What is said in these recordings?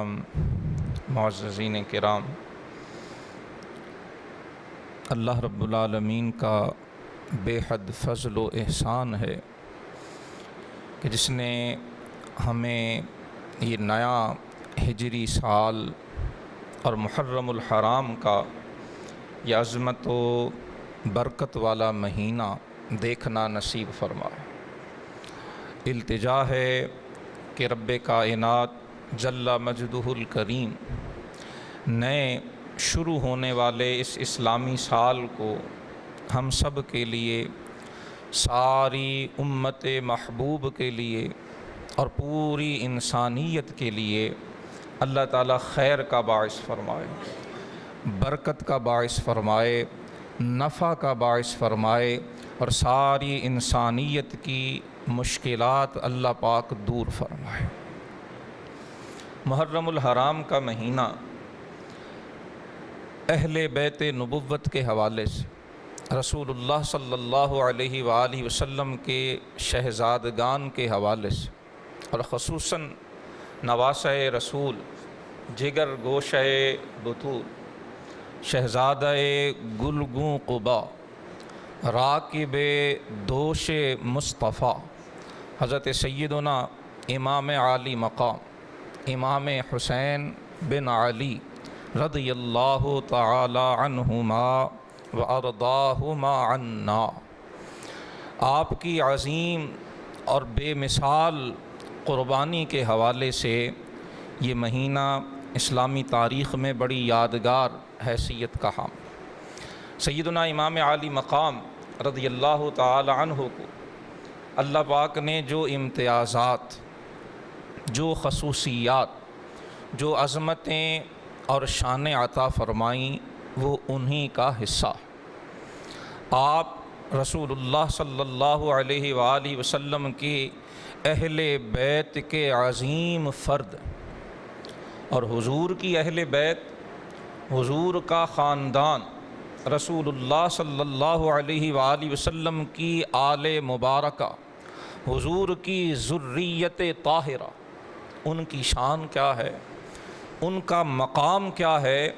معززین کرام، اللہ رب العالمین کا بے حد فضل و احسان ہے کہ جس نے ہمیں یہ نیا ہجری سال اور محرم الحرام کا یہ عظمت و برکت والا مہینہ دیکھنا نصیب فرمائے۔ التجا ہے کہ رب کائنات جل مجدہ الکریم نئے شروع ہونے والے اس اسلامی سال کو ہم سب کے لیے، ساری امت محبوب کے لیے اور پوری انسانیت کے لیے اللہ تعالیٰ خیر کا باعث فرمائے، برکت کا باعث فرمائے، نفع کا باعث فرمائے اور ساری انسانیت کی مشکلات اللہ پاک دور فرمائے۔ محرم الحرام کا مہینہ اہل بیت نبوت کے حوالے سے، رسول اللہ صلی اللہ علیہ وآلہ وسلم کے شہزادگان کے حوالے سے اور خصوصاً نواسہ رسول، جگر گوشہ بطول، شہزادہ گلگوں قبا، راکب دوش مصطفیٰ، حضرت سیدنا امام عالی مقام امام حسین بن علی رضی اللہ تعالی عنہما وارضاہما عنا، آپ کی عظیم اور بے مثال قربانی کے حوالے سے یہ مہینہ اسلامی تاریخ میں بڑی یادگار حیثیت کا حامل۔ سیدنا امام عالی مقام رضی اللہ تعالی عنہ کو اللہ پاک نے جو امتیازات، جو خصوصیات، جو عظمتیں اور شان عطا فرمائیں وہ انہی کا حصہ۔ آپ رسول اللہ صلی اللہ علیہ وآلہ وسلم کی اہل بیت کے عظیم فرد اور حضور کی اہل بیت، حضور کا خاندان، رسول اللہ صلی اللہ علیہ وآلہ وسلم کی آل مبارکہ، حضور کی ذریت طاہرہ، ان کی شان کیا ہے، ان کا مقام کیا ہے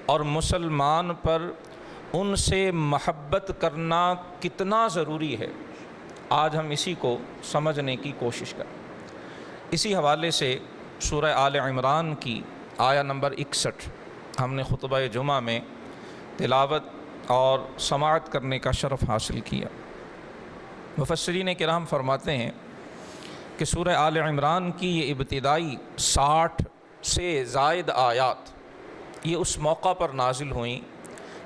اور مسلمان پر ان سے محبت کرنا کتنا ضروری ہے، آج ہم اسی کو سمجھنے کی کوشش کریں۔ اسی حوالے سے سورہ آل عمران کی آیہ نمبر 61 ہم نے خطبہ جمعہ میں تلاوت اور سماعت کرنے کا شرف حاصل کیا۔ مفسرین کرام فرماتے ہیں کہ سورہ آل عمران کی یہ ابتدائی 60 سے زائد آیات یہ اس موقع پر نازل ہوئیں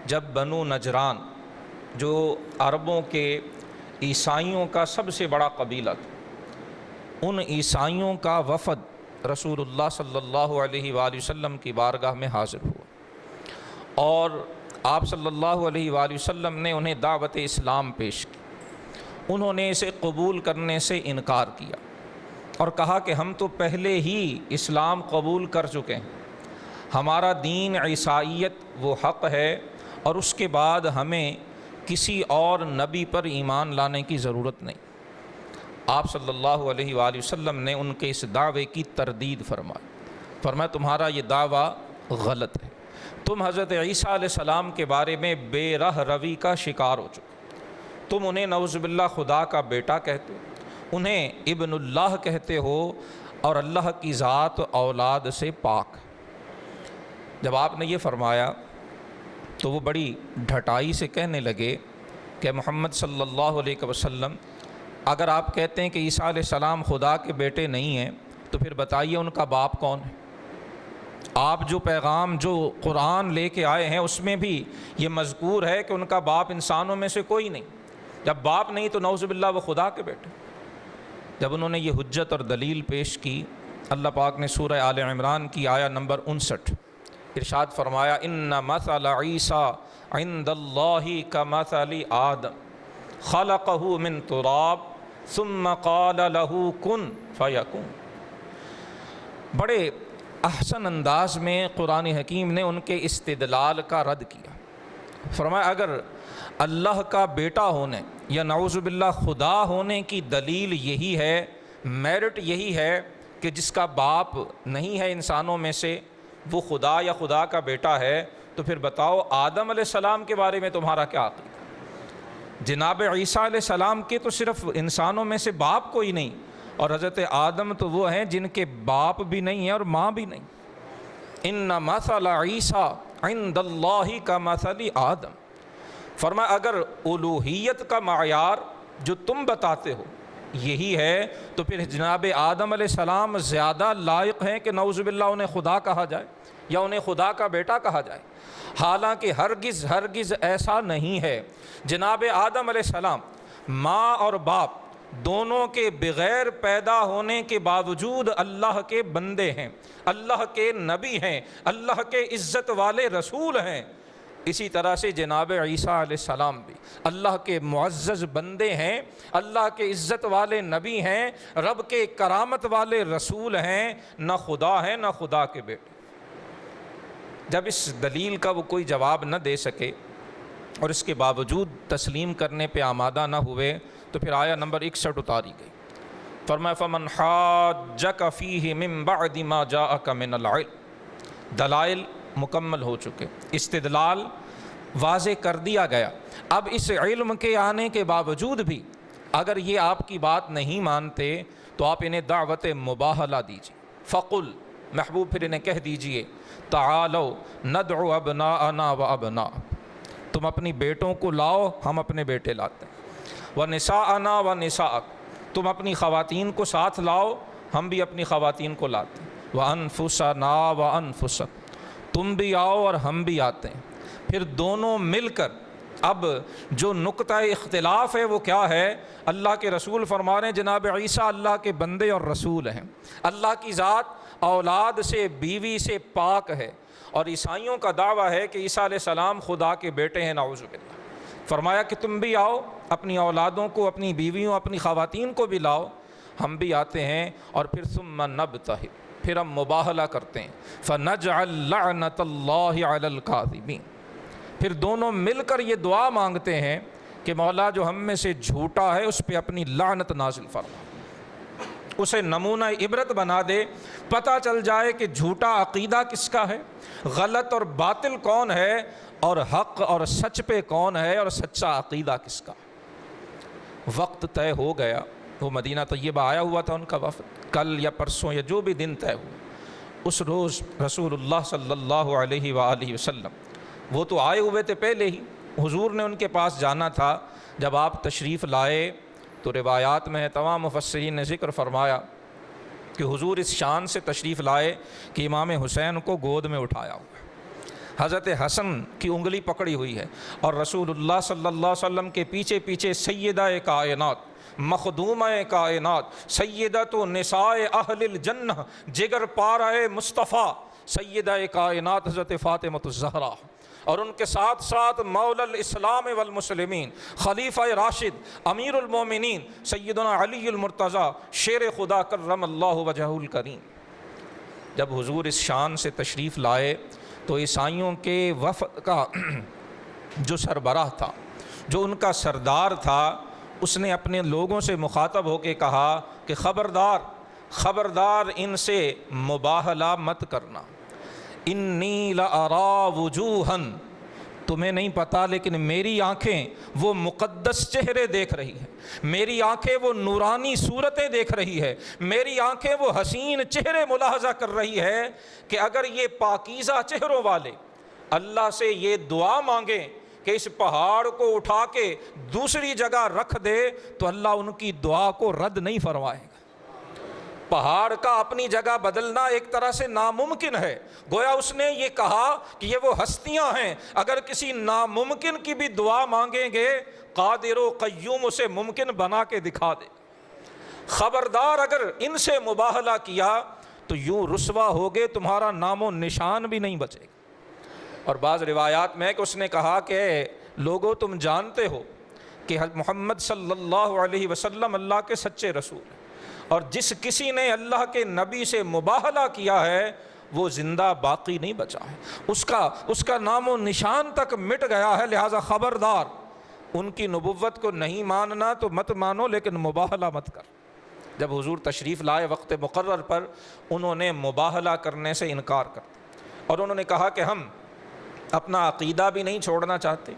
جب بنو نجران، جو عربوں کے عیسائیوں کا سب سے بڑا قبیلہ تھا، ان عیسائیوں کا وفد رسول اللہ صلی اللہ علیہ وآلہ وسلم کی بارگاہ میں حاضر ہوا اور آپ صلی اللہ علیہ وآلہ وسلم نے انہیں دعوت اسلام پیش کی۔ انہوں نے اسے قبول کرنے سے انکار کیا اور کہا کہ ہم تو پہلے ہی اسلام قبول کر چکے ہیں، ہمارا دین عیسائیت وہ حق ہے اور اس کے بعد ہمیں کسی اور نبی پر ایمان لانے کی ضرورت نہیں۔ آپ صلی اللہ علیہ وآلہ وسلم نے ان کے اس دعوے کی تردید فرمایا تمہارا یہ دعویٰ غلط ہے، تم حضرت عیسیٰ علیہ السلام کے بارے میں بے رہ روی کا شکار ہو چکے، تم انہیں نعوذ باللہ خدا کا بیٹا کہتے ہو، انہیں ابن اللہ کہتے ہو اور اللہ کی ذات اولاد سے پاک۔ جب آپ نے یہ فرمایا تو وہ بڑی ڈھٹائی سے کہنے لگے کہ محمد صلی اللہ علیہ وسلم، اگر آپ کہتے ہیں کہ عیسیٰ علیہ السلام خدا کے بیٹے نہیں ہیں تو پھر بتائیے ان کا باپ کون ہے؟ آپ جو پیغام، جو قرآن لے کے آئے ہیں اس میں بھی یہ مذکور ہے کہ ان کا باپ انسانوں میں سے کوئی نہیں، جب باپ نہیں تو نعوذ باللہ وہ خدا کے بیٹے۔ جب انہوں نے یہ حجت اور دلیل پیش کی، اللہ پاک نے سورہ آل عمران کی آیہ نمبر 59 ارشاد فرمایا ان مثل عیسیٰ عند اللہ کمثل آدم خلقہ من تراب ثم قال له کن فیکون۔ بڑے احسن انداز میں قرآن حکیم نے ان کے استدلال کا رد کیا۔ فرمایا اگر اللہ کا بیٹا ہونے یا نعوذ باللہ خدا ہونے کی دلیل یہی ہے، میرٹ یہی ہے کہ جس کا باپ نہیں ہے انسانوں میں سے وہ خدا یا خدا کا بیٹا ہے، تو پھر بتاؤ آدم علیہ السلام کے بارے میں تمہارا کیا عقیدہ؟ جناب عیسیٰ علیہ السلام کے تو صرف انسانوں میں سے باپ کوئی نہیں، اور حضرت آدم تو وہ ہیں جن کے باپ بھی نہیں ہیں اور ماں بھی نہیں۔ ان مثل عیسیٰ عند اللہ کا مثل آدم، فرمایا اگر الوہیت کا معیار جو تم بتاتے ہو یہی ہے تو پھر جناب آدم علیہ السلام زیادہ لائق ہیں کہ نعوذ باللہ انہیں خدا کہا جائے یا انہیں خدا کا بیٹا کہا جائے، حالانکہ ہرگز ایسا نہیں ہے۔ جناب آدم علیہ السلام ماں اور باپ دونوں کے بغیر پیدا ہونے کے باوجود اللہ کے بندے ہیں، اللہ کے نبی ہیں، اللہ کے عزت والے رسول ہیں۔ اسی طرح سے جناب عیسیٰ علیہ السلام بھی اللہ کے معزز بندے ہیں، اللہ کے عزت والے نبی ہیں، رب کے کرامت والے رسول ہیں، نہ خدا ہیں نہ خدا کے بیٹے۔ جب اس دلیل کا وہ کوئی جواب نہ دے سکے اور اس کے باوجود تسلیم کرنے پہ آمادہ نہ ہوئے تو پھر آیہ نمبر 61 اتاری گئی۔ فرمایا فَمَنْ حَاجَّكَ فِيهِ مِن بَعْدِ مَا جَاءَكَ مِنَ الْعِلْمِ، دلائل مکمل ہو چکے، استدلال واضح کر دیا گیا۔ اب اس علم کے آنے کے باوجود بھی اگر یہ آپ کی بات نہیں مانتے تو آپ انہیں دعوت مباہلہ دیجیے۔ فَقُلْ، محبوب پھر انہیں کہہ دیجئے، تعالوا ندعو ابناءنا و ابناءکم، تم اپنی بیٹوں کو لاؤ ہم اپنے بیٹے لاتے ہیں، ونساءنا و نساءکم، تم اپنی خواتین کو ساتھ لاؤ ہم بھی اپنی خواتین کو لاتے ہیں، وانفسنا و انفسکم، تم بھی آؤ اور ہم بھی آتے ہیں۔ پھر دونوں مل کر اب جو نقطہ اختلاف ہے وہ کیا ہے؟ اللہ کے رسول فرما رہے ہیں جناب عیسیٰ اللہ کے بندے اور رسول ہیں، اللہ کی ذات اولاد سے بیوی سے پاک ہے، اور عیسائیوں کا دعویٰ ہے کہ عیسیٰ علیہ السلام خدا کے بیٹے ہیں، نعوذ باللہ۔ فرمایا کہ تم بھی آؤ اپنی اولادوں کو، اپنی بیویوں، اپنی خواتین کو بھی لاؤ، ہم بھی آتے ہیں، اور پھر ثم نبتہل، پھر ہم مباہلہ کرتے ہیں، فنجعل لعنت اللہ علی الکاذبین، پھر دونوں مل کر یہ دعا مانگتے ہیں کہ مولا جو ہم میں سے جھوٹا ہے اس پہ اپنی لعنت نازل فرما، اسے نمونہ عبرت بنا دے، پتہ چل جائے کہ جھوٹا عقیدہ کس کا ہے، غلط اور باطل کون ہے، اور حق اور سچ پہ کون ہے، اور سچا عقیدہ کس کا۔ وقت طے ہو گیا، وہ مدینہ طیبہ آیا ہوا تھا ان کا وفد، کل یا پرسوں یا جو بھی دن طے ہوا، اس روز رسول اللہ صلی اللہ علیہ وآلہ وسلم وہ تو آئے ہوئے تھے پہلے ہی، حضور نے ان کے پاس جانا تھا۔ جب آپ تشریف لائے تو روایات میں تمام مفسرین نے ذکر فرمایا کہ حضور اس شان سے تشریف لائے کہ امام حسین کو گود میں اٹھایا ہوا ہے، حضرت حسن کی انگلی پکڑی ہوئی ہے، اور رسول اللہ صلی اللہ علیہ وسلم کے پیچھے پیچھے سیدہ کائنات، مخدومہ کائنات، سیدۃ نساء اہل الجنہ، جگر پارہ مصطفیٰ سیدہ کائنات حضرت فاطمہ الزہرا، اور ان کے ساتھ ساتھ مولا الاسلام والمسلمین، خلیفہ راشد، امیر المومنین سیدنا علی المرتضیٰ، شیر خدا کرم اللہ وجہہ الکریم۔ جب حضور اس شان سے تشریف لائے تو عیسائیوں کے وفد کا جو سربراہ تھا، جو ان کا سردار تھا، اس نے اپنے لوگوں سے مخاطب ہو کے کہا کہ خبردار ان سے مباہلہ مت کرنا، انی لأرا وجوہا، تمہیں نہیں پتا لیکن میری آنکھیں وہ مقدس چہرے دیکھ رہی ہیں، میری آنکھیں وہ نورانی صورتیں دیکھ رہی ہے، میری آنکھیں وہ حسین چہرے ملاحظہ کر رہی ہے کہ اگر یہ پاکیزہ چہروں والے اللہ سے یہ دعا مانگیں کہ اس پہاڑ کو اٹھا کے دوسری جگہ رکھ دے تو اللہ ان کی دعا کو رد نہیں فرمائے گا۔ پہاڑ کا اپنی جگہ بدلنا ایک طرح سے ناممکن ہے، گویا اس نے یہ کہا کہ یہ وہ ہستیاں ہیں، اگر کسی ناممکن کی بھی دعا مانگیں گے قادر و قیوم اسے ممکن بنا کے دکھا دے۔ خبردار اگر ان سے مباہلہ کیا تو یوں رسوا ہوگے، تمہارا نام و نشان بھی نہیں بچے گا۔ اور بعض روایات میں کہ اس نے کہا کہ لوگو تم جانتے ہو کہ محمد صلی اللہ علیہ وسلم اللہ کے سچے رسول ہیں، اور جس کسی نے اللہ کے نبی سے مباہلہ کیا ہے وہ زندہ باقی نہیں بچا ہے، اس کا نام و نشان تک مٹ گیا ہے، لہٰذا خبردار ان کی نبوت کو نہیں ماننا تو مت مانو لیکن مباہلہ مت کر۔ جب حضور تشریف لائے وقت مقرر پر، انہوں نے مباہلہ کرنے سے انکار کر دیا اور انہوں نے کہا کہ ہم اپنا عقیدہ بھی نہیں چھوڑنا چاہتے،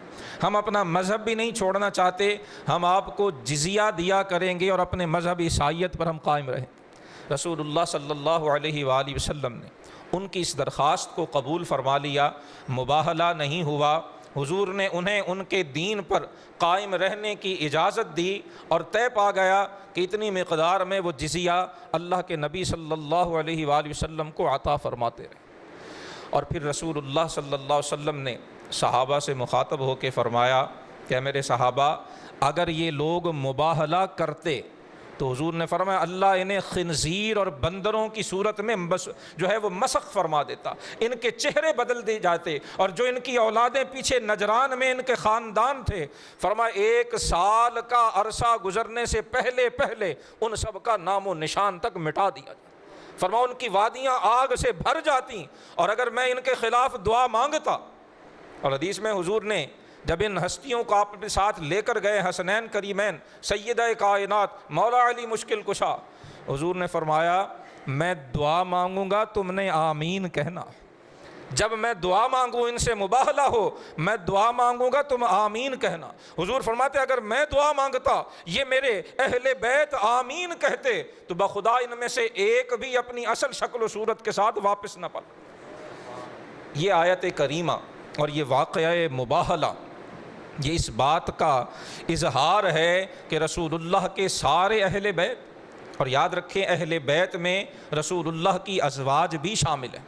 ہم اپنا مذہب بھی نہیں چھوڑنا چاہتے، ہم آپ کو جزیہ دیا کریں گے اور اپنے مذہب عیسائیت پر ہم قائم رہیں گے۔ رسول اللہ صلی اللہ علیہ وآلہ وسلم نے ان کی اس درخواست کو قبول فرما لیا، مباہلہ نہیں ہوا۔ حضور نے انہیں ان کے دین پر قائم رہنے کی اجازت دی اور طے پا گیا کہ اتنی مقدار میں وہ جزیہ اللہ کے نبی صلی اللہ علیہ وآلہ وسلم کو عطا فرماتے رہے۔ اور پھر رسول اللہ صلی اللہ علیہ وسلم نے صحابہ سے مخاطب ہو کے فرمایا کہ میرے صحابہ، اگر یہ لوگ مباہلہ کرتے تو حضور نے فرمایا اللہ انہیں خنزیر اور بندروں کی صورت میں جو ہے وہ مسخ فرما دیتا، ان کے چہرے بدل دی جاتے، اور جو ان کی اولادیں پیچھے نجران میں ان کے خاندان تھے، فرمایا 1 سال کا عرصہ گزرنے سے پہلے ان سب کا نام و نشان تک مٹا دیا جاتا۔ فرمایا ان کی وادیاں آگ سے بھر جاتی، اور اگر میں ان کے خلاف دعا مانگتا۔ اور حدیث میں حضور نے جب ان ہستیوں کو آپ اپنے ساتھ لے کر گئے، حسنین کریمین، سیدہ کائنات، مولا علی مشکل کشا، حضور نے فرمایا میں دعا مانگوں گا، تم نے آمین کہنا۔ جب میں دعا مانگوں، ان سے مباہلہ ہو، میں دعا مانگوں گا، تم آمین کہنا۔ حضور فرماتے اگر میں دعا مانگتا، یہ میرے اہل بیت آمین کہتے، تو بخدا ان میں سے ایک بھی اپنی اصل شکل و صورت کے ساتھ واپس نہ پلتا۔ یہ آیت کریمہ اور یہ واقعہ مباہلہ، یہ اس بات کا اظہار ہے کہ رسول اللہ کے سارے اہل بیت، اور یاد رکھیں اہل بیت میں رسول اللہ کی ازواج بھی شامل ہیں،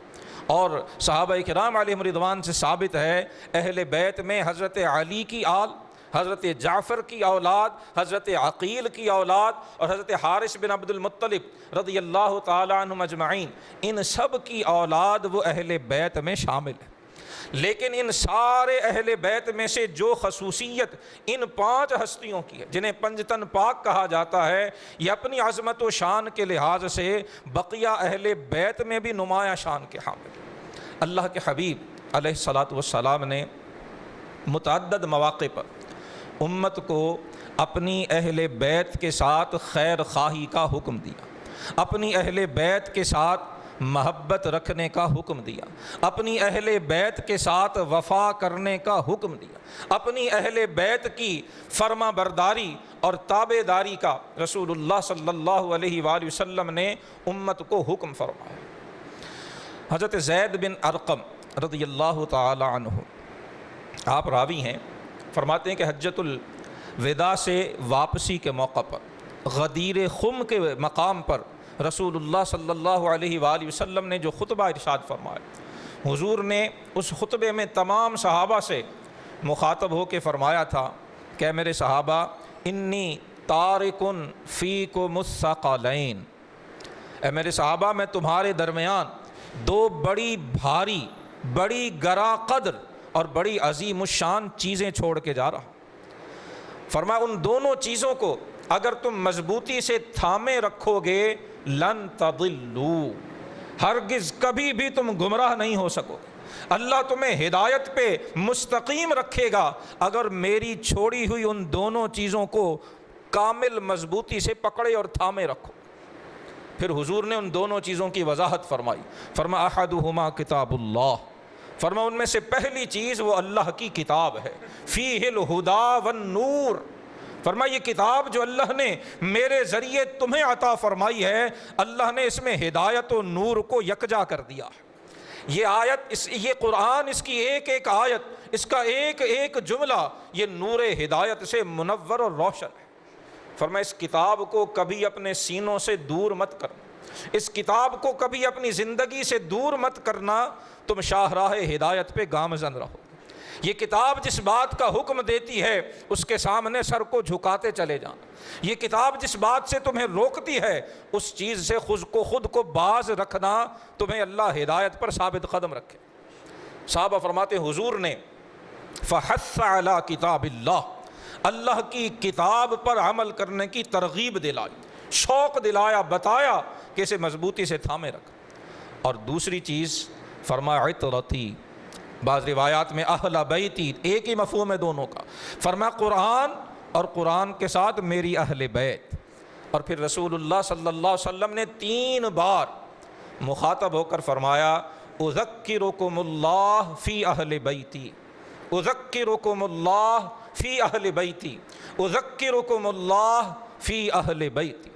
اور صحابہ کرام علیہم رضوان سے ثابت ہے اہل بیت میں حضرت علی کی آل، حضرت جعفر کی اولاد، حضرت عقیل کی اولاد اور حضرت حارث بن عبد المطلب رضی اللہ تعالی عنہم اجمعین، ان سب کی اولاد وہ اہل بیت میں شامل ہے۔ لیکن ان سارے اہل بیت میں سے جو خصوصیت ان 5 ہستیوں کی ہے، جنہیں پنجتن پاک کہا جاتا ہے، یہ اپنی عظمت و شان کے لحاظ سے بقیہ اہل بیت میں بھی نمایاں شان کے حامل ہیں۔ اللہ کے حبیب علیہ الصلاۃ والسلام نے متعدد مواقع پر امت کو اپنی اہل بیت کے ساتھ خیر خواہی کا حکم دیا، اپنی اہل بیت کے ساتھ محبت رکھنے کا حکم دیا، اپنی اہل بیت کے ساتھ وفا کرنے کا حکم دیا، اپنی اہل بیت کی فرما برداری اور تابع داری کا رسول اللہ صلی اللہ علیہ وآلہ وسلم نے امت کو حکم فرمایا۔ حضرت زید بن ارقم رضی اللہ تعالی عنہ، آپ راوی ہیں، فرماتے ہیں کہ حجۃ الوداع سے واپسی کے موقع پر غدیر خم کے مقام پر رسول اللہ صلی اللہ علیہ وآلہ وسلم نے جو خطبہ ارشاد فرمایا، حضور نے اس خطبے میں تمام صحابہ سے مخاطب ہو کے فرمایا تھا کہ میرے صحابہ انی تارکن فیکم الثقلین، اے میرے صحابہ میں تمہارے درمیان 2 بڑی بھاری، بڑی گراں قدر اور بڑی عظیم الشان چیزیں چھوڑ کے جا رہا ہوں۔ فرمایا ان دونوں چیزوں کو اگر تم مضبوطی سے تھامے رکھو گے لن تضلوا، ہرگز کبھی بھی تم گمراہ نہیں ہو سکو گے۔ اللہ تمہیں ہدایت پہ مستقیم رکھے گا اگر میری چھوڑی ہوئی ان دونوں چیزوں کو کامل مضبوطی سے پکڑے اور تھامے رکھو۔ پھر حضور نے ان دونوں چیزوں کی وضاحت فرمائی، فرمایا احدہما کتاب اللہ، فرمایا ان میں سے پہلی چیز وہ اللہ کی کتاب ہے، فیہ الہدی والنور، فرمایا یہ کتاب جو اللہ نے میرے ذریعے تمہیں عطا فرمائی ہے، اللہ نے اس میں ہدایت و نور کو یکجا کر دیا ہے۔ یہ آیت، یہ قرآن، اس کی ایک ایک آیت، اس کا ایک ایک جملہ یہ نور ہدایت سے منور اور روشن ہے۔ فرمایا اس کتاب کو کبھی اپنے سینوں سے دور مت کرنا، اس کتاب کو کبھی اپنی زندگی سے دور مت کرنا، تم شاہراہ ہدایت پہ گامزن رہو۔ یہ کتاب جس بات کا حکم دیتی ہے اس کے سامنے سر کو جھکاتے چلے جانا، یہ کتاب جس بات سے تمہیں روکتی ہے اس چیز سے خود کو باز رکھنا، تمہیں اللہ ہدایت پر ثابت قدم رکھے۔ صحابہ فرماتے حضور نے فحث علی کتاب اللہ، اللہ کی کتاب پر عمل کرنے کی ترغیب دلائی، شوق دلایا، بتایا کہ اسے مضبوطی سے تھامے رکھ۔ اور دوسری چیز فرمایا عطرتی، بعض روایات میں اہل بیتی، ایک ہی مفہوم ہے دونوں کا، فرمایا قرآن اور قرآن کے ساتھ میری اہل بیت، اور پھر رسول اللہ صلی اللہ علیہ وسلم نے 3 بار مخاطب ہو کر فرمایا اذکرکم اللہ فی اہل بیتی، اذکرکم اللہ فی اہل بیتی، اذکرکم اللہ فی اہل بیتی۔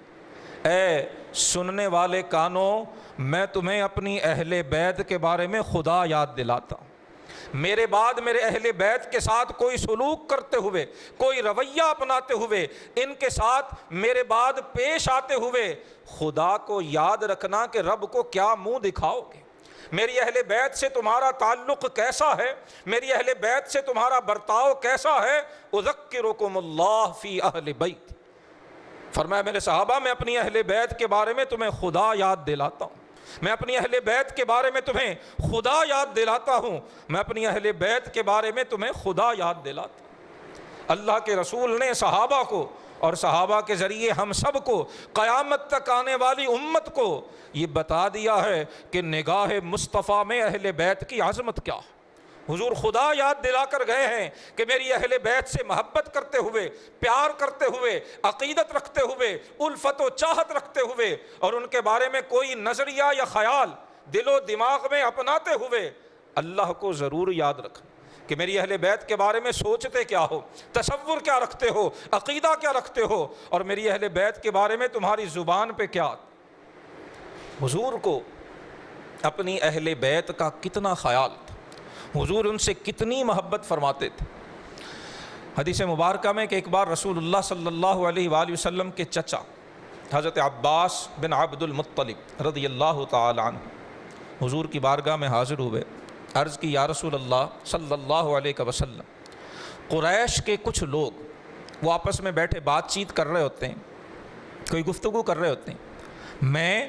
اے سننے والے کانوں، میں تمہیں اپنی اہل بیت کے بارے میں خدا یاد دلاتا ہوں۔ میرے بعد میرے اہل بیت کے ساتھ کوئی سلوک کرتے ہوئے، کوئی رویہ اپناتے ہوئے، ان کے ساتھ میرے بعد پیش آتے ہوئے خدا کو یاد رکھنا کہ رب کو کیا منہ دکھاؤ گے، میری اہل بیت سے تمہارا تعلق کیسا ہے، میری اہل بیت سے تمہارا برتاؤ کیسا ہے۔ اذکرکم اللہ فی اہل بیت، فرمایا میرے صحابہ میں اپنی اہل بیت کے بارے میں تمہیں خدا یاد دلاتا ہوں، میں اپنی اہل بیت کے بارے میں تمہیں خدا یاد دلاتا ہوں، میں اپنی اہل بیت کے بارے میں تمہیں خدا یاد دلاتا ہوں۔ اللہ کے رسول نے صحابہ کو اور صحابہ کے ذریعے ہم سب کو، قیامت تک آنے والی امت کو یہ بتا دیا ہے کہ نگاہ مصطفیٰ میں اہل بیت کی عظمت کیا ہے۔ حضور خدا یاد دلا کر گئے ہیں کہ میری اہل بیت سے محبت کرتے ہوئے، پیار کرتے ہوئے، عقیدت رکھتے ہوئے، الفت و چاہت رکھتے ہوئے، اور ان کے بارے میں کوئی نظریہ یا خیال دل و دماغ میں اپناتے ہوئے اللہ کو ضرور یاد رکھیں کہ میری اہل بیت کے بارے میں سوچتے کیا ہو، تصور کیا رکھتے ہو، عقیدہ کیا رکھتے ہو، اور میری اہل بیت کے بارے میں تمہاری زبان پہ کیا۔ حضور کو اپنی اہل بیت کا کتنا خیال تھا، حضور ان سے کتنی محبت فرماتے تھے۔ حدیث مبارکہ میں کہ ایک بار رسول اللہ صلی اللہ علیہ وآلہ وسلم کے چچا حضرت عباس بن عبد المطلب رضی اللہ تعالی عنہ حضور کی بارگاہ میں حاضر ہوئے، عرض کی یا رسول اللہ صلی اللہ علیہ وسلم، قریش کے کچھ لوگ وہ آپس میں بیٹھے بات چیت کر رہے ہوتے ہیں، کوئی گفتگو کر رہے ہوتے ہیں، میں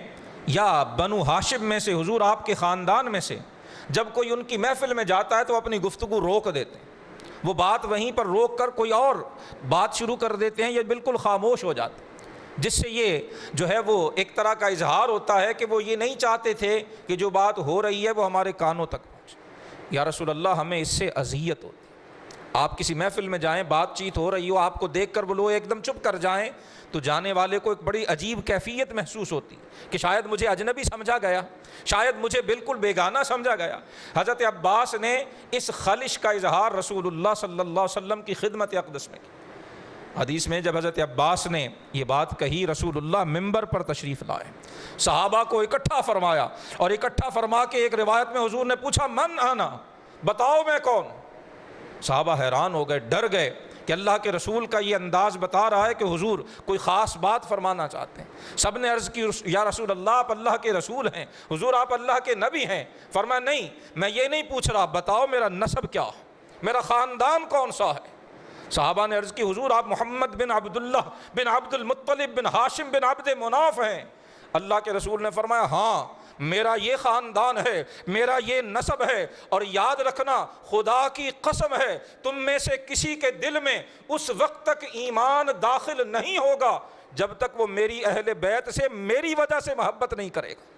یا بنو ہاشم میں سے، حضور آپ کے خاندان میں سے جب کوئی ان کی محفل میں جاتا ہے تو اپنی گفتگو روک دیتے ہیں، وہ بات وہیں پر روک کر کوئی اور بات شروع کر دیتے ہیں یا بالکل خاموش ہو جاتے ہیں، جس سے یہ جو ہے وہ ایک طرح کا اظہار ہوتا ہے کہ وہ یہ نہیں چاہتے تھے کہ جو بات ہو رہی ہے وہ ہمارے کانوں تک پہنچے۔ یا رسول اللہ ہمیں اس سے اذیت ہوتی ہے، آپ کسی محفل میں جائیں، بات چیت ہو رہی ہو، آپ کو دیکھ کر وہ لوگ ایک دم چپ کر جائیں تو جانے والے کو ایک بڑی عجیب کیفیت محسوس ہوتی ہے کہ شاید مجھے اجنبی سمجھا گیا، شاید مجھے بالکل بیگانہ سمجھا گیا۔ حضرت عباس نے اس خلش کا اظہار رسول اللہ صلی اللہ علیہ وسلم کی خدمت اقدس میں کیا۔ حدیث میں جب حضرت عباس نے یہ بات کہی، رسول اللہ منبر پر تشریف لائے، صحابہ کو اکٹھا فرمایا، اور اکٹھا فرما کے ایک روایت میں حضور نے پوچھا من انا، بتاؤ میں کون۔ صحابہ حیران ہو گئے، ڈر گئے کہ اللہ کے رسول کا یہ انداز بتا رہا ہے کہ حضور کوئی خاص بات فرمانا چاہتے ہیں۔ سب نے عرض کی یا رسول اللہ آپ اللہ کے رسول ہیں، حضور آپ اللہ کے نبی ہیں۔ فرمایا نہیں، میں یہ نہیں پوچھ رہا، بتاؤ میرا نسب کیا ہے، میرا خاندان کون سا ہے۔ صحابہ نے عرض کی حضور آپ محمد بن عبداللہ بن عبد المطلب بن ہاشم بن عبد مناف ہیں۔ اللہ کے رسول نے فرمایا ہاں میرا یہ خاندان ہے، میرا یہ نسب ہے، اور یاد رکھنا خدا کی قسم ہے تم میں سے کسی کے دل میں اس وقت تک ایمان داخل نہیں ہوگا جب تک وہ میری اہل بیت سے میری وجہ سے محبت نہیں کرے گا۔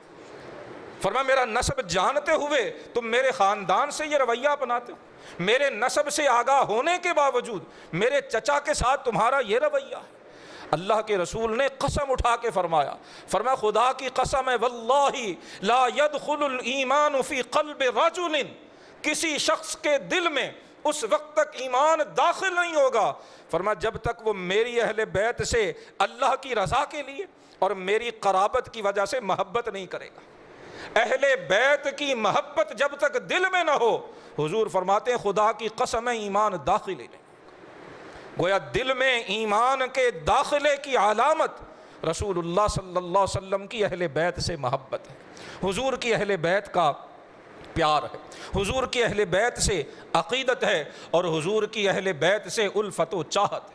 فرمایا میرا نسب جانتے ہوئے تم میرے خاندان سے یہ رویہ اپناتے ہو، میرے نسب سے آگاہ ہونے کے باوجود میرے چچا کے ساتھ تمہارا یہ رویہ ہے۔ اللہ کے رسول نے قسم اٹھا کے فرمایا خدا کی قسم ہے واللہ لا يدخل الایمان فی قلب رجل، کسی شخص کے دل میں اس وقت تک ایمان داخل نہیں ہوگا فرمایا جب تک وہ میری اہل بیت سے اللہ کی رضا کے لیے اور میری قرابت کی وجہ سے محبت نہیں کرے گا۔ اہل بیت کی محبت جب تک دل میں نہ ہو، حضور فرماتے ہیں خدا کی قسم ہے ایمان داخل ہی نہیں۔ گویا دل میں ایمان کے داخلے کی علامت رسول اللہ صلی اللہ علیہ وسلم کی اہل بیت سے محبت ہے، حضور کی اہل بیت کا پیار ہے، حضور کی اہل بیت سے عقیدت ہے، اور حضور کی اہل بیت سے الفت و چاہت ہے۔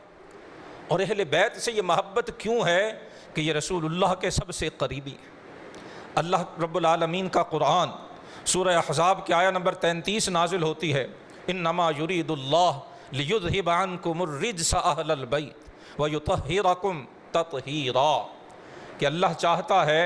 اور اہل بیت سے یہ محبت کیوں ہے کہ یہ رسول اللہ کے سب سے قریبی ہے۔ اللہ رب العالمین کا قرآن سورہ احزاب کی آیہ نمبر 33 نازل ہوتی ہے، انما یرید اللہ لیذہب عنکم الرجس اہل البیت ویطہرکم تطہیرا، کہ اللہ چاہتا ہے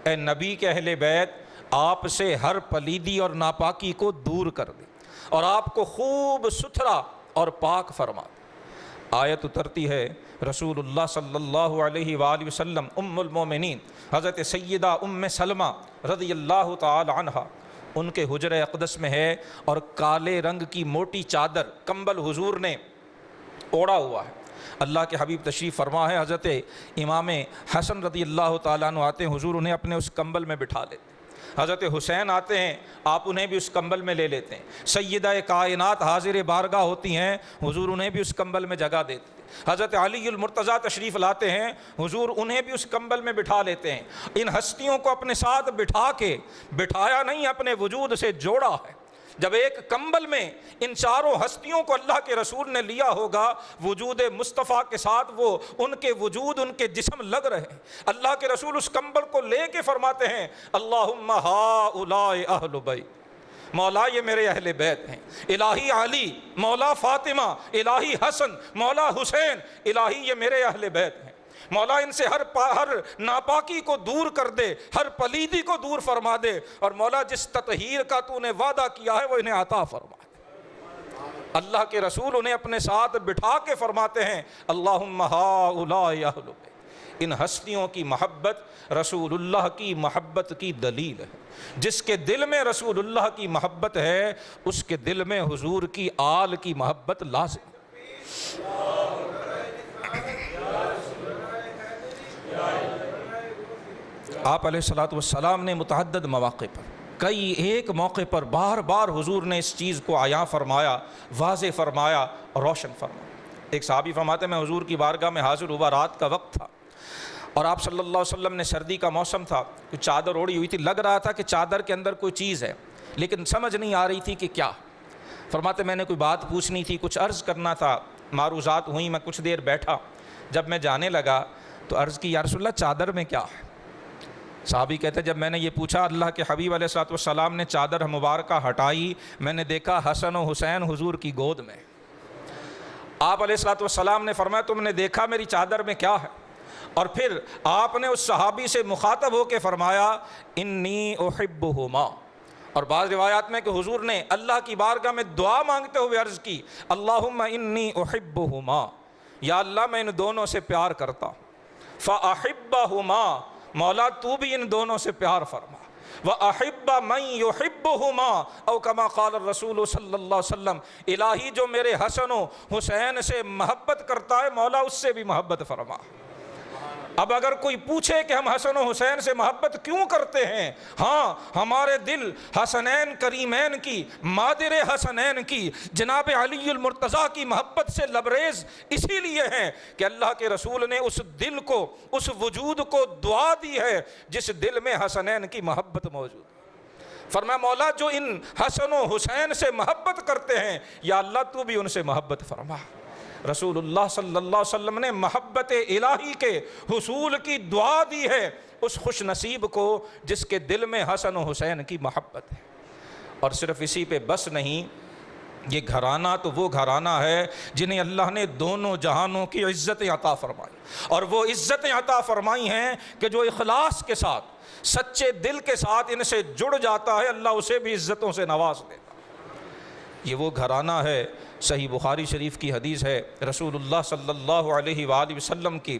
اے نبی کے اہل بیت آپ سے ہر پلیدی اور ناپاکی کو دور کر دے اور آپ کو خوب ستھرا اور پاک فرما دے۔ آیت اترتی ہے، رسول اللہ صلی اللہ علیہ وآلہ وسلم ام المومنین حضرت سیدہ ام سلمہ رضی اللہ تعالی عنہا ان کے حجرہ اقدس میں ہے، اور کالے رنگ کی موٹی چادر کمبل حضور نے اوڑا ہوا ہے۔ اللہ کے حبیب تشریف فرما ہے، حضرت امام حسن رضی اللہ تعالیٰ عنہ آتے ہیں، حضور انہیں اپنے اس کمبل میں بٹھا لیتے ہیں۔ حضرت حسین آتے ہیں، آپ انہیں بھی اس کمبل میں لے لیتے ہیں۔ سیدہ کائنات حاضر بارگاہ ہوتی ہیں، حضور انہیں بھی اس کمبل میں جگہ دیتے ہیں۔ حضرت علی المرتضیٰ تشریف لاتے ہیں، حضور انہیں بھی اس کمبل میں بٹھا لیتے ہیں۔ ان ہستیوں کو اپنے ساتھ بٹھا کے، بٹھایا نہیں، اپنے وجود سے جوڑا ہے۔ جب ایک کمبل میں ان چاروں ہستیوں کو اللہ کے رسول نے لیا ہوگا، وجود مصطفیٰ کے ساتھ وہ ان کے وجود، ان کے جسم لگ رہے ہیں۔ اللہ کے رسول اس کمبل کو لے کے فرماتے ہیں، اللہم ہؤلاء اہل بیت، مولا یہ میرے اہل بیت ہیں، الہی علی، مولا فاطمہ، الہی حسن، مولا حسین، الہی یہ میرے اہل بیت ہیں، مولا ان سے ہر ناپاکی کو دور کر دے، ہر پلیدی کو دور فرما دے، اور مولا جس تطہیر کا تو نے وعدہ کیا ہے وہ انہیں عطا فرما دے۔ اللہ کے رسول انہیں اپنے ساتھ بٹھا کے فرماتے ہیں، اللہم ہؤلاء اہل بیت۔ ان ہستیوں کی محبت رسول اللہ کی محبت کی دلیل ہے۔ جس کے دل میں رسول اللہ کی محبت ہے، اس کے دل میں حضور کی آل کی محبت لازم۔ آپ علیہ الصلوۃ والسلام نے متعدد مواقع پر، کئی ایک موقع پر بار بار حضور نے اس چیز کو عیاں فرمایا، واضح فرمایا اور روشن فرمایا۔ ایک صحابی فرماتے ہیں، میں حضور کی بارگاہ میں حاضر ہوا، رات کا وقت تھا، اور آپ صلی اللہ علیہ وسلم نے، سردی کا موسم تھا، کوئی چادر اوڑی ہوئی تھی، لگ رہا تھا کہ چادر کے اندر کوئی چیز ہے، لیکن سمجھ نہیں آ رہی تھی کہ کیا۔ فرماتے میں نے کوئی بات پوچھنی تھی، کچھ عرض کرنا تھا، معروضات ہوئیں، میں کچھ دیر بیٹھا، جب میں جانے لگا تو عرض کی، یا رسول اللہ چادر میں کیا ہے؟ صحابی کہتے ہیں، جب میں نے یہ پوچھا، اللہ کے حبیب علیہ الصلوۃ والسلام نے چادر مبارکہ ہٹائی، میں نے دیکھا حسن و حسین حضور کی گود میں۔ آپ علیہ الصلوۃ والسلام نے فرمایا، تم نے دیکھا میری چادر میں کیا ہے؟ اور پھر آپ نے اس صحابی سے مخاطب ہو کے فرمایا، انی احبہما۔ اور بعض روایات میں کہ حضور نے اللہ کی بارگاہ میں دعا مانگتے ہوئے عرض کی، اللہم انی احبہما، یا اللہ میں ان دونوں سے پیار کرتا ہوں، فاحبہما، مولا تو بھی ان دونوں سے پیار فرما، وَأَحِبَّ مَن يُحِبُّهُمَا او کما قال الرسول صلی اللہ علیہ وسلم، الہی جو میرے حسن و حسین سے محبت کرتا ہے، مولا اس سے بھی محبت فرما۔ اب اگر کوئی پوچھے کہ ہم حسن و حسین سے محبت کیوں کرتے ہیں، ہاں ہمارے دل حسنین کریمین کی، مادر حسنین کی، جناب علی المرتضیٰ کی محبت سے لبریز اسی لیے ہیں کہ اللہ کے رسول نے اس دل کو، اس وجود کو دعا دی ہے جس دل میں حسنین کی محبت موجود ہے۔ فرمایا، مولا جو ان حسن و حسین سے محبت کرتے ہیں، یا اللہ تو بھی ان سے محبت فرما۔ رسول اللہ صلی اللہ علیہ وسلم نے محبت الہی کے حصول کی دعا دی ہے اس خوش نصیب کو جس کے دل میں حسن و حسین کی محبت ہے۔ اور صرف اسی پہ بس نہیں، یہ گھرانہ تو وہ گھرانہ ہے جنہیں اللہ نے دونوں جہانوں کی عزتیں عطا فرمائی، اور وہ عزتیں عطا فرمائی ہیں کہ جو اخلاص کے ساتھ، سچے دل کے ساتھ ان سے جڑ جاتا ہے، اللہ اسے بھی عزتوں سے نواز دیتا ہے۔ یہ وہ گھرانہ ہے، صحیح بخاری شریف کی حدیث ہے، رسول اللہ صلی اللہ علیہ وآلہ وسلم کی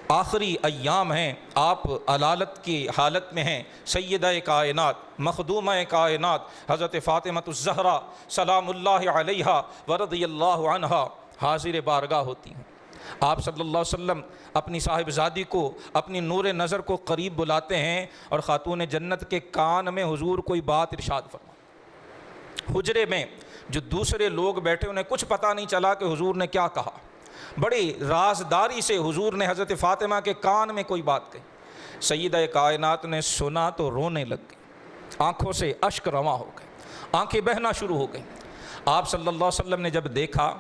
آخری ایام ہیں، آپ علالت کی حالت میں ہیں، سیدہ کائنات، مخدومہ کائنات حضرت فاطمہ الزہرا سلام اللہ علیہا ورضی اللہ عنہا حاضر بارگاہ ہوتی ہیں۔ آپ صلی اللہ علیہ وسلم اپنی صاحبزادی کو، اپنی نور نظر کو قریب بلاتے ہیں، اور خاتون جنت کے کان میں حضور کوئی بات ارشاد فرما۔ حجرے میں جو دوسرے لوگ بیٹھے انہیں کچھ پتہ نہیں چلا کہ حضور نے کیا کہا، بڑی رازداری سے حضور نے حضرت فاطمہ کے کان میں کوئی بات کہی۔ سیدہ کائنات نے سنا تو رونے لگ گئی، آنکھوں سے اشک رواں ہو گئے، آنکھیں بہنا شروع ہو گئیں۔ آپ صلی اللہ علیہ وسلم نے جب دیکھا،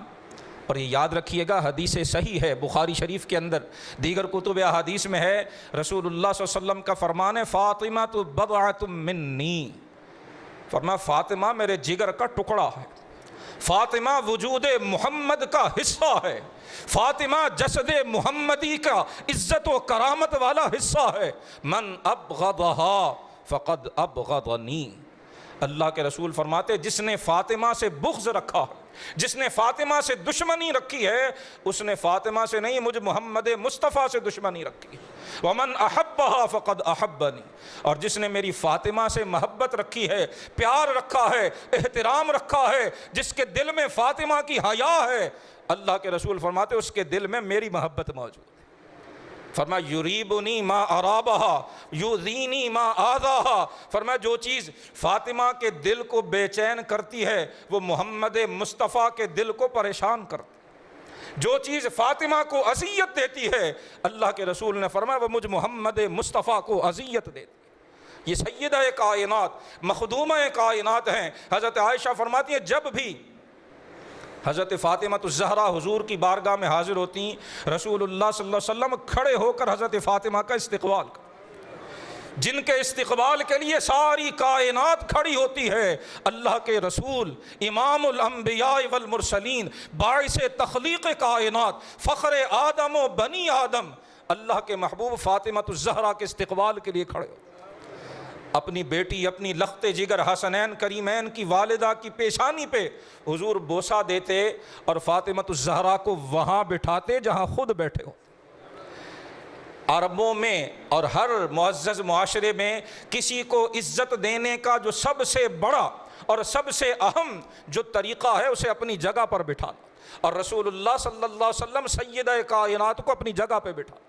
اور یہ یاد رکھیے گا حدیث صحیح ہے بخاری شریف کے اندر، دیگر کتب احادیث میں ہے، رسول اللہ صلی اللہ علیہ وسلم کا فرمان ہے، فاطمہ تو بضعۃ منی، فرمایا فاطمہ میرے جگر کا ٹکڑا ہے، فاطمہ وجود محمد کا حصہ ہے، فاطمہ جسد محمدی کا عزت و کرامت والا حصہ ہے، من ابغضہا فقد ابغضنی۔ اللہ کے رسول فرماتے جس نے فاطمہ سے بغض رکھا، جس نے فاطمہ سے دشمنی رکھی ہے اس نے فاطمہ سے نہیں مجھ محمد مصطفیٰ سے دشمنی رکھی ہے۔ وَمَنْ أَحَبَّهَا فَقَدْ أَحَبَّنِي، اور جس نے میری فاطمہ سے محبت رکھی ہے، پیار رکھا ہے، احترام رکھا ہے، جس کے دل میں فاطمہ کی حیا ہے، اللہ کے رسول فرماتے اس کے دل میں میری محبت موجود ہے۔ فرمایا یریبنی ما ارابہا یؤذینی ما آذاہا، فرمایا جو چیز فاطمہ کے دل کو بے چین کرتی ہے وہ محمد مصطفیٰ کے دل کو پریشان کرتی ہے۔ جو چیز فاطمہ کو اذیت دیتی ہے اللہ کے رسول نے فرمایا وہ مجھ محمد مصطفیٰ کو اذیت دیتی ہے۔ یہ سیدہ کائنات مخدومہ کائنات ہیں۔ حضرت عائشہ فرماتی ہیں جب بھی حضرت فاطمہ الزہرا حضور کی بارگاہ میں حاضر ہوتی ہیں، رسول اللہ صلی اللہ علیہ وسلم کھڑے ہو کر حضرت فاطمہ کا استقبال کرتے، جن کے استقبال کے لیے ساری کائنات کھڑی ہوتی ہے۔ اللہ کے رسول امام الانبیاء والمرسلین، باعث تخلیق کائنات، فخر آدم و بنی آدم، اللہ کے محبوب فاطمہ الزہرا کے استقبال کے لیے کھڑے ہوتے، اپنی بیٹی اپنی لخت جگر حسنین کریمین کی والدہ کی پیشانی پہ حضور بوسہ دیتے اور فاطمہ الزہرا کو وہاں بٹھاتے جہاں خود بیٹھے ہو۔ عربوں میں اور ہر معزز معاشرے میں کسی کو عزت دینے کا جو سب سے بڑا اور سب سے اہم جو طریقہ ہے اسے اپنی جگہ پر بٹھانا، اور رسول اللہ صلی اللہ علیہ وسلم سیدہ کائنات کو اپنی جگہ پہ بٹھاتے۔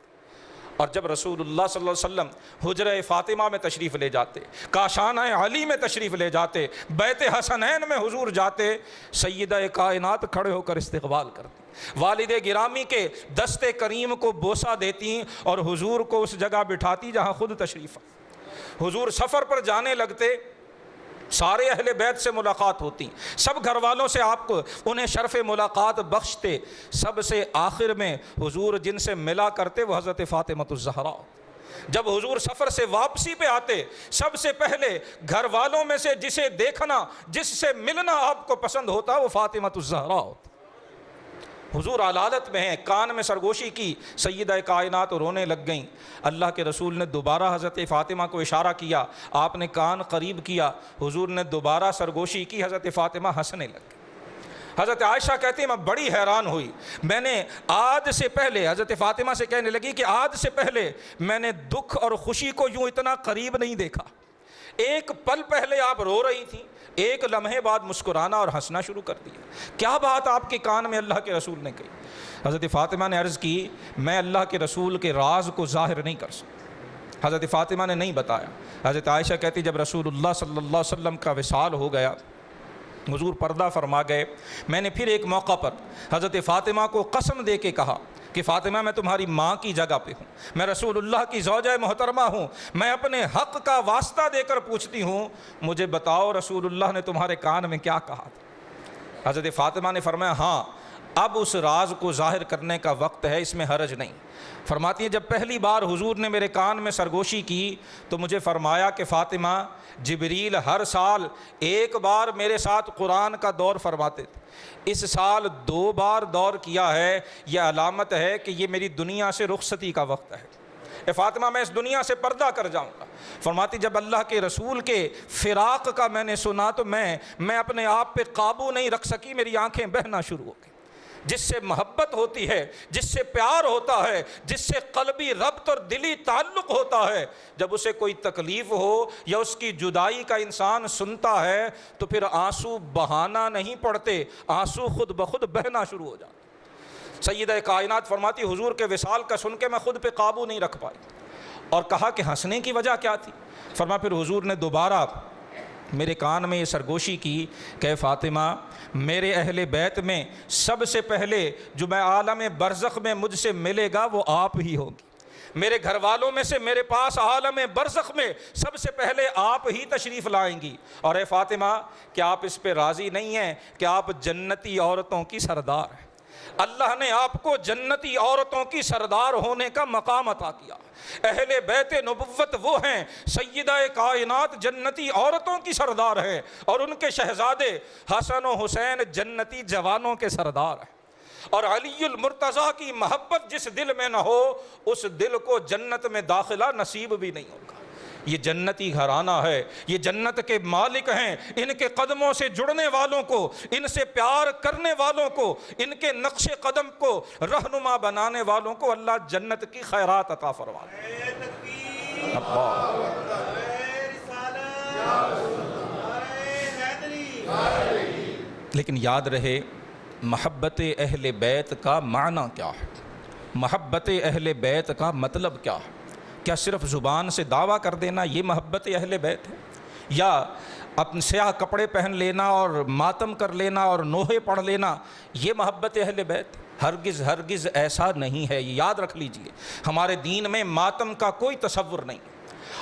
اور جب رسول اللہ صلی اللہ علیہ وسلم حجرہ فاطمہ میں تشریف لے جاتے، کاشانہ علی میں تشریف لے جاتے، بیت حسنین میں حضور جاتے، سیدہ کائنات کھڑے ہو کر استقبال کرتی، والد گرامی کے دست کریم کو بوسہ دیتی اور حضور کو اس جگہ بٹھاتی جہاں خود تشریف۔ حضور سفر پر جانے لگتے، سارے اہل بیت سے ملاقات ہوتی، سب گھر والوں سے آپ کو انہیں شرف ملاقات بخشتے، سب سے آخر میں حضور جن سے ملا کرتے وہ حضرت فاطمہ الزہرا۔ جب حضور سفر سے واپسی پہ آتے سب سے پہلے گھر والوں میں سے جسے دیکھنا، جس سے ملنا آپ کو پسند ہوتا وہ فاطمہ الزہرا ہوتا۔ حضور علالت میں ہیں، کان میں سرگوشی کی، سیدہ کائنات رونے لگ گئیں۔ اللہ کے رسول نے دوبارہ حضرت فاطمہ کو اشارہ کیا، آپ نے کان قریب کیا، حضور نے دوبارہ سرگوشی کی، حضرت فاطمہ ہنسنے لگ گئی۔ حضرت عائشہ کہتی ہیں میں بڑی حیران ہوئی، میں نے آج سے پہلے، حضرت فاطمہ سے کہنے لگی کہ آج سے پہلے میں نے دکھ اور خوشی کو یوں اتنا قریب نہیں دیکھا۔ ایک پل پہلے آپ رو رہی تھیں، ایک لمحے بعد مسکرانا اور ہنسنا شروع کر دیا۔ کیا بات آپ کے کان میں اللہ کے رسول نے کہی؟ حضرت فاطمہ نے عرض کی میں اللہ کے رسول کے راز کو ظاہر نہیں کر سکتا۔ حضرت فاطمہ نے نہیں بتایا۔ حضرت عائشہ کہتی جب رسول اللہ صلی اللہ علیہ وسلم کا وصال ہو گیا، حضور پردہ فرما گئے، میں نے پھر ایک موقع پر حضرت فاطمہ کو قسم دے کے کہا کہ فاطمہ میں تمہاری ماں کی جگہ پہ ہوں، میں رسول اللہ کی زوجہ محترمہ ہوں، میں اپنے حق کا واسطہ دے کر پوچھتی ہوں مجھے بتاؤ رسول اللہ نے تمہارے کان میں کیا کہا تھا؟ حضرت فاطمہ نے فرمایا ہاں اب اس راز کو ظاہر کرنے کا وقت ہے، اس میں حرج نہیں۔ فرماتی ہے جب پہلی بار حضور نے میرے کان میں سرگوشی کی تو مجھے فرمایا کہ فاطمہ جبریل ہر سال ایک بار میرے ساتھ قرآن کا دور فرماتے تھے، اس سال 2 بار دور کیا ہے، یہ علامت ہے کہ یہ میری دنیا سے رخصتی کا وقت ہے، اے فاطمہ میں اس دنیا سے پردہ کر جاؤں گا۔ فرماتی جب اللہ کے رسول کے فراق کا میں نے سنا تو میں اپنے آپ پہ قابو نہیں رکھ سکی، میری آنکھیں بہنا شروع ہو گئی۔ جس سے محبت ہوتی ہے، جس سے پیار ہوتا ہے، جس سے قلبی ربط اور دلی تعلق ہوتا ہے، جب اسے کوئی تکلیف ہو یا اس کی جدائی کا انسان سنتا ہے تو پھر آنسو بہانا نہیں پڑتے، آنسو خود بخود بہنا شروع ہو جاتے۔ سیدہ کائنات فرماتی حضور کے وصال کا سن کے میں خود پہ قابو نہیں رکھ پائی، اور کہا کہ ہنسنے کی وجہ کیا تھی؟ فرمایا پھر حضور نے دوبارہ میرے کان میں یہ سرگوشی کی کہ فاطمہ میرے اہل بیت میں سب سے پہلے جو میں عالم برزخ میں مجھ سے ملے گا وہ آپ ہی ہوگی، میرے گھر والوں میں سے میرے پاس عالم برزخ میں سب سے پہلے آپ ہی تشریف لائیں گی، اور اے فاطمہ کیا آپ اس پہ راضی نہیں ہیں کہ آپ جنتی عورتوں کی سردار ہیں؟ اللہ نے آپ کو جنتی عورتوں کی سردار ہونے کا مقام عطا کیا۔ اہل بیت نبوت وہ ہیں، سیدہ کائنات جنتی عورتوں کی سردار ہیں، اور ان کے شہزادے حسن و حسین جنتی جوانوں کے سردار ہیں، اور علی المرتضیٰ کی محبت جس دل میں نہ ہو اس دل کو جنت میں داخلہ نصیب بھی نہیں ہوگا۔ یہ جنتی گھرانہ ہے، یہ جنت کے مالک ہیں، ان کے قدموں سے جڑنے والوں کو، ان سے پیار کرنے والوں کو، ان کے نقش قدم کو رہنما بنانے والوں کو اللہ جنت کی خیرات عطا فرمائے۔ لیکن یاد رہے محبت اہل بیت کا معنی کیا ہے، محبت اہل بیت کا مطلب کیا ہے؟ کیا صرف زبان سے دعویٰ کر دینا یہ محبت اہل بیت ہے، یا اپنے سیاہ کپڑے پہن لینا اور ماتم کر لینا اور نوحے پڑھ لینا یہ محبت اہل بیت؟ ہرگز ہرگز ایسا نہیں ہے، یہ یاد رکھ لیجئے۔ ہمارے دین میں ماتم کا کوئی تصور نہیں،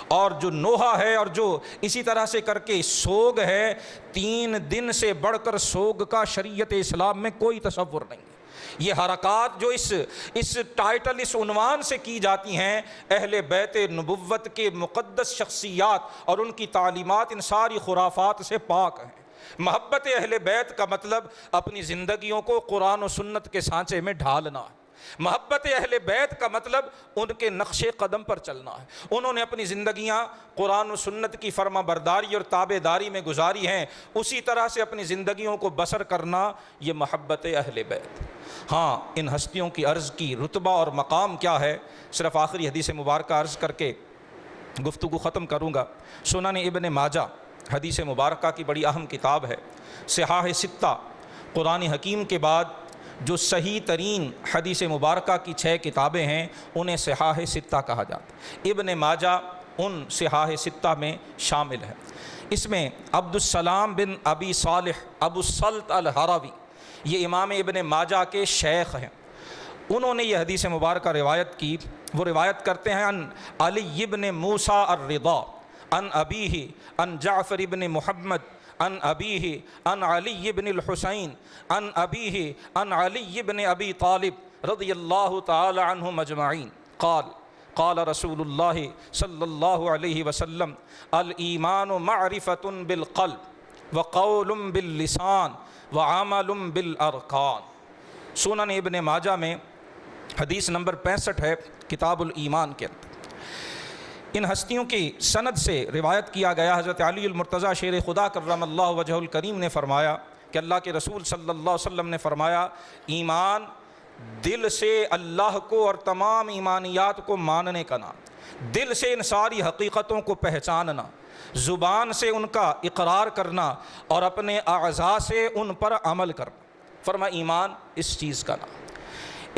اور جو نوحہ ہے اور جو اسی طرح سے کر کے سوگ ہے، 3 دن سے بڑھ کر سوگ کا شریعت اسلام میں کوئی تصور نہیں ہے۔ یہ حرکات جو اس ٹائٹل، اس عنوان سے کی جاتی ہیں، اہل بیت نبوت کے مقدس شخصیات اور ان کی تعلیمات ان ساری خرافات سے پاک ہیں۔ محبت اہل بیت کا مطلب اپنی زندگیوں کو قرآن و سنت کے سانچے میں ڈھالنا ہے۔ محبت اہل بیت کا مطلب ان کے نقش قدم پر چلنا ہے۔ انہوں نے اپنی زندگیاں قرآن و سنت کی فرما برداری اور تابع داری میں گزاری ہیں، اسی طرح سے اپنی زندگیوں کو بسر کرنا یہ محبت اہل بیت۔ ہاں، ان ہستیوں کی عرض کی رتبہ اور مقام کیا ہے، صرف آخری حدیث مبارکہ عرض کر کے گفتگو ختم کروں گا۔ سنن ابن ماجہ حدیث مبارکہ کی بڑی اہم کتاب ہے۔ صحاح ستہ، قرآن حکیم کے بعد جو صحیح ترین حدیث مبارکہ کی 6 کتابیں ہیں انہیں صحاح ستہ کہا جاتا ہے۔ ابن ماجہ ان صحاح ستہ میں شامل ہے۔ اس میں عبد السلام بن ابی صالح ابو السلط الہروی، یہ امام ابن ماجہ کے شیخ ہیں، انہوں نے یہ حدیث مبارکہ روایت کی۔ وہ روایت کرتے ہیں ان علی ابن موسیٰ الرضا ان ابیہ ان جعفر ابن محمد ان ابیہ ان علی ابن الحسین ان ابیہ ان علی ابن ابی طالب رضی اللہ تعالی عنہم اجمعین قال رسول اللہ صلی اللہ علیہ وسلم الایمان معرفۃ بالقلب وقول باللسان وعمل بالارکان۔ سنن ابن ماجہ میں حدیث نمبر 65 ہے، کتاب الایمان کے اندر۔ ان ہستیوں کی سند سے روایت کیا گیا، حضرت علی المرتضیٰ شیر خدا کرم اللہ وجہ الکریم نے فرمایا کہ اللہ کے رسول صلی اللہ علیہ وسلم نے فرمایا، ایمان دل سے اللہ کو اور تمام ایمانیات کو ماننے کا نام، دل سے ان ساری حقیقتوں کو پہچاننا، زبان سے ان کا اقرار کرنا اور اپنے اعضاء سے ان پر عمل کرنا۔ فرمایا ایمان اس چیز کا نام۔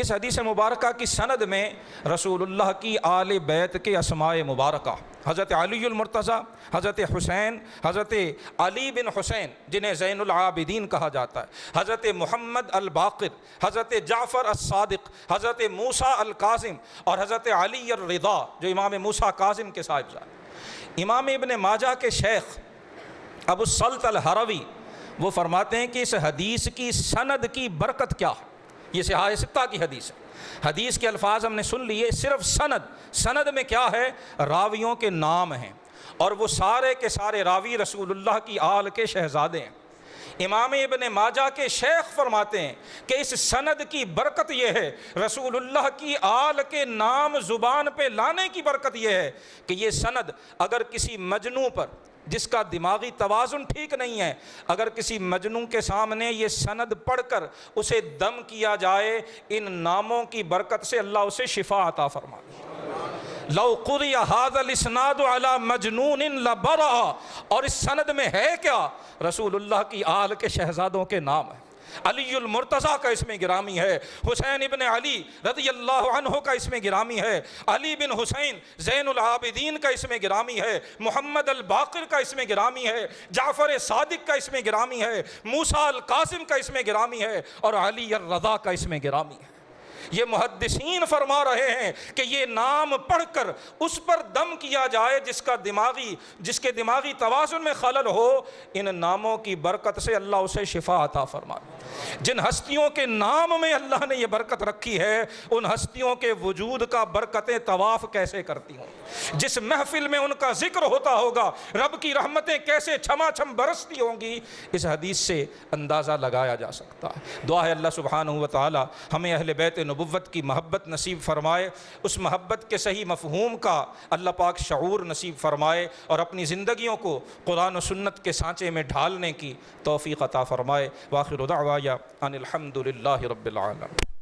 اس حدیث مبارکہ کی سند میں رسول اللہ کی آل بیت کے اسماء مبارکہ، حضرت علی المرتضیٰ، حضرت حسین، حضرت علی بن حسین جنہیں زین العابدین کہا جاتا ہے، حضرت محمد الباقر، حضرت جعفر الصادق، حضرت موسیٰ الکاظم اور حضرت علی الرضا جو امام موسیٰ کاظم کے صاحبزادے۔ امام ابن ماجہ کے شیخ ابو السلط الہروی وہ فرماتے ہیں کہ اس حدیث کی سند کی برکت کیا ہے۔ یہ صحاح ستہ کی حدیث ہے، حدیث کے الفاظ ہم نے سن لیے، صرف سند میں کیا ہے، راویوں کے نام ہیں، اور وہ سارے کے سارے راوی رسول اللہ کی آل کے شہزادے ہیں۔ امام ابن ماجہ کے شیخ فرماتے ہیں کہ اس سند کی برکت یہ ہے، رسول اللہ کی آل کے نام زبان پہ لانے کی برکت یہ ہے کہ یہ سند اگر کسی مجنوں پر جس کا دماغی توازن ٹھیک نہیں ہے، اگر کسی مجنوں کے سامنے یہ سند پڑھ کر اسے دم کیا جائے، ان ناموں کی برکت سے اللہ اسے شفا عطا فرمائے۔ لو قرئ ھذا الاسناد علی مجنون لبرأ، اور اس سند میں ہے کیا، رسول اللہ کی آل کے شہزادوں کے نام ہیں۔ علی المرتضیٰ کا اس میں گرامی ہے، حسین ابن علی رضی اللہ عنہ کا اس میں گرامی ہے، علی بن حسین زین العابدین کا اس میں گرامی ہے، محمد الباقر کا اس میں گرامی ہے، جعفر صادق کا اس میں گرامی ہے، موسیٰ القاسم کا اس میں گرامی ہے، اور علی الرضا کا اس میں گرامی ہے۔ یہ محدثین فرما رہے ہیں کہ یہ نام پڑھ کر اس پر دم کیا جائے جس کے دماغی توازن میں خلل ہو، ان ناموں کی برکت سے اللہ اسے شفا عطا فرمائے۔ جن ہستیوں کے نام میں اللہ نے یہ برکت رکھی ہے، ان ہستیوں کے وجود کا برکتیں طواف کیسے کرتی ہوں، جس محفل میں ان کا ذکر ہوتا ہوگا رب کی رحمتیں کیسے چھما چھم برستی ہوں گی، اس حدیث سے اندازہ لگایا جا سکتا ہے۔ دعا ہے اللہ سبحانہ و تعالی ہمیں اہل بیت نبوت کی محبت نصیب فرمائے، اس محبت کے صحیح مفہوم کا اللہ پاک شعور نصیب فرمائے، اور اپنی زندگیوں کو قرآن و سنت کے سانچے میں ڈھالنے کی توفیق عطا فرمائے۔ وآخر دعوایا ان الحمد للہ رب العالمین۔